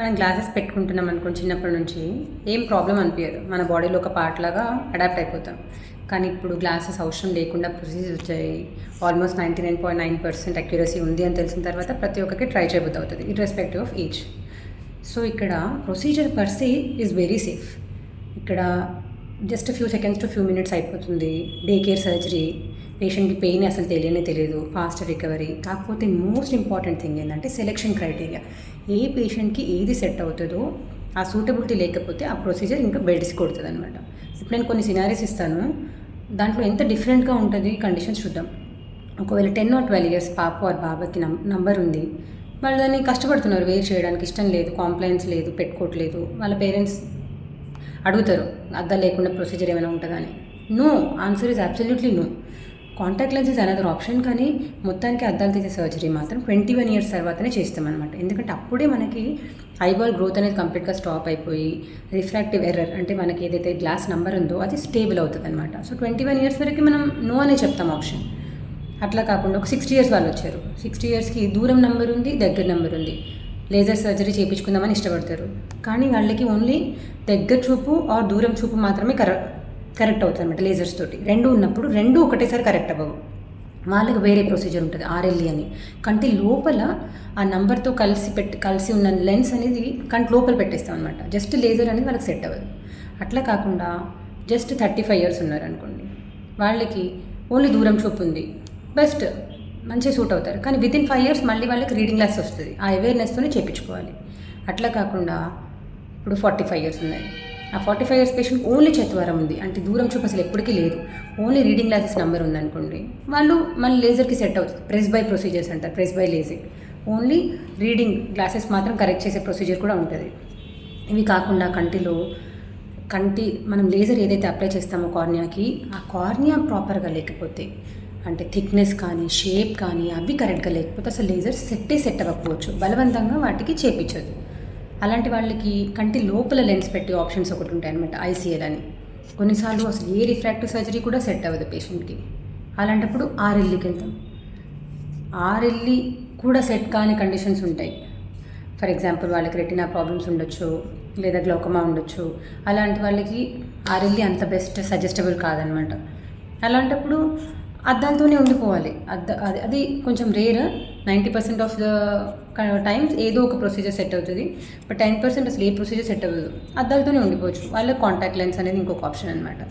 మనం గ్లాసెస్ పెట్టుకుంటున్నాం అనుకోండి చిన్నప్పటి నుంచి ఏం ప్రాబ్లం అనిపించదు, మన బాడీలో ఒక పార్ట్ లాగా అడాప్ట్ అయిపోతాం. కానీ ఇప్పుడు గ్లాసెస్ అవసరం లేకుండా ప్రొసీజర్స్ వచ్చాయి. ఆల్మోస్ట్ 99.9% అక్యురసీ ఉంది అని తెలిసిన తర్వాత ప్రతి ఒక్కరికి ట్రై చేయబోతు అవుతుంది, ఇర్రెస్పెక్టివ్ ఆఫ్ ఏజ్. సో ఇక్కడ procedure per se is very safe. ఇక్కడ just few seconds to few minutes అయిపోతుంది. డే కేర్ సర్జరీ, పేషెంట్కి పెయిన్ అసలు తెలియదు, ఫాస్ట్ రికవరీ. కాకపోతే మోస్ట్ ఇంపార్టెంట్ థింగ్ ఏంటంటే సెలెక్షన్ క్రైటీరియా. ఏ పేషెంట్కి ఏది సెట్ అవుతుందో ఆ సూటబిలిటీ లేకపోతే ఆ ప్రొసీజర్ ఇంకా బెడ్స్ కొడుతుంది అనమాట. ఇప్పుడు నేను కొన్ని సినారీస్ ఇస్తాను, దాంట్లో ఎంత డిఫరెంట్గా ఉంటుంది కండిషన్స్ చూద్దాం. ఒకవేళ 10 or 12 years పాప ఆర్ బాబాకి నంబర్ ఉంది, వాళ్ళు దాన్ని కష్టపడుతున్నారు, వేర్ చేయడానికి ఇష్టం లేదు, కాంప్లైన్స్ లేదు, పెట్టుకోవట్లేదు. వాళ్ళ పేరెంట్స్ అడుగుతారు అద్దాలు లేకుండా ప్రొసీజర్ ఏమైనా ఉంటుందా అని. No, answer is absolutely no. Contact lens is another option, కానీ మొత్తానికి అద్దాలు తీసే సర్జరీ మాత్రం 21 years తర్వాతనే చేస్తామన్నమాట. ఎందుకంటే అప్పుడే మనకి ఐబాల్ గ్రోత్ అనేది కంప్లీట్గా స్టాప్ అయిపోయి రిఫ్రాక్టివ్ ఎర్రర్ అంటే మనకి ఏదైతే గ్లాస్ నెంబర్ ఉందో అది స్టేబుల్ అవుతుంది అనమాట. సో 21 years వరకు మనం నో అనే చెప్తాం ఆప్షన్. అట్లా కాకుండా ఒక 60 years వాళ్ళు వచ్చారు, 60 yearsకి దూరం నెంబర్ ఉంది, దగ్గర నెంబర్ ఉంది, లేజర్ సర్జరీ చేయించుకుందామని ఇష్టపడతారు. కానీ వాళ్ళకి ఓన్లీ దగ్గర చూపు ఆర్ దూరం చూపు మాత్రమే కరెక్ట్ అవుతుంది అనమాట. లేజర్స్ తోటి రెండు ఉన్నప్పుడు రెండు ఒకటేసారి కరెక్ట్ అవ్వవు. వాళ్ళకి వేరే ప్రొసీజర్ ఉంటుంది, ఆర్ఎల్ఈ అని. కంటి లోపల ఆ నంబర్తో కలిసి ఉన్న లెన్స్ అనేది కంటి లోపల పెట్టేస్తాం అనమాట. జస్ట్ లేజర్ అనేది వాళ్ళకి సెట్ అవ్వదు. అట్లా కాకుండా జస్ట్ 35 years ఉన్నారు అనుకోండి, వాళ్ళకి ఓన్లీ దూరం చూపు ఉంది, బెస్ట్ మంచిగా సూట్ అవుతారు. కానీ వితిన్ 5 years మళ్ళీ వాళ్ళకి రీడింగ్ గ్లాస్ వస్తుంది, ఆ అవేర్నెస్తోనే చేయించుకోవాలి. అట్లా కాకుండా ఇప్పుడు 45 years ఉన్నాయి, ఆ 45 years పేషెంట్ ఓన్లీ చేతివారం ఉంది అంటే దూరం చూపు అసలు ఎప్పటికీ లేదు, ఓన్లీ రీడింగ్ గ్లాసెస్ నెంబర్ ఉందనుకోండి, వాళ్ళు మళ్ళీ లేజర్కి సెట్ అవుతుంది. ప్రెస్ బై ప్రొసీజర్స్ అంటారు, press by lazing. Only reading glasses మాత్రం కరెక్ట్ చేసే ప్రొసీజర్ కూడా ఉంటుంది. ఇవి కాకుండా కంటి మనం లేజర్ ఏదైతే అప్లై చేస్తామో కార్నియాకి, ఆ కార్నియా ప్రాపర్గా లేకపోతే అంటే థిక్నెస్ కానీ షేప్ కానీ అవి కరెక్ట్గా లేకపోతే అసలు లేజర్ సెట్ అవ్వకపోవచ్చు, బలవంతంగా వాటికి చేపించదు. అలాంటి వాళ్ళకి కంటి లోపల లెన్స్ పెట్టే ఆప్షన్స్ ఒకటి ఉంటాయి అనమాట, ఐసీఎల్ అని. కొన్నిసార్లు అసలు ఏ రిఫ్రాక్టివ్ సర్జరీ కూడా సెట్ అవ్వదు పేషెంట్కి. అలాంటప్పుడు ఆర్ఎల్ఈకి వెళ్తాం. ఆర్ఎల్ఈ కూడా సెట్ కాని కండిషన్స్ ఉంటాయి. ఫర్ ఎగ్జాంపుల్ వాళ్ళకి రెటినా ప్రాబ్లమ్స్ ఉండొచ్చు, లేదా గ్లౌకోమా ఉండొచ్చు. అలాంటి వాళ్ళకి ఆర్ఎల్ఈ అంత బెస్ట్ సజెస్టబుల్ కాదనమాట. అలాంటప్పుడు అద్దాలతోనే ఉండిపోవాలి. అది కొంచెం రేర్. 90% ఆఫ్ ద టైమ్స్ ఏదో ఒక ప్రొసీజర్ సెట్ అవుతుంది, బట్ 10% అసలు ఏ ప్రొసీజర్ సెట్ అవ్వదు, అద్దాలతోనే ఉండిపోవచ్చు. వాళ్ళకి కాంటాక్ట్ లెన్స్ అనేది ఇంకొక ఆప్షన్ అనమాట.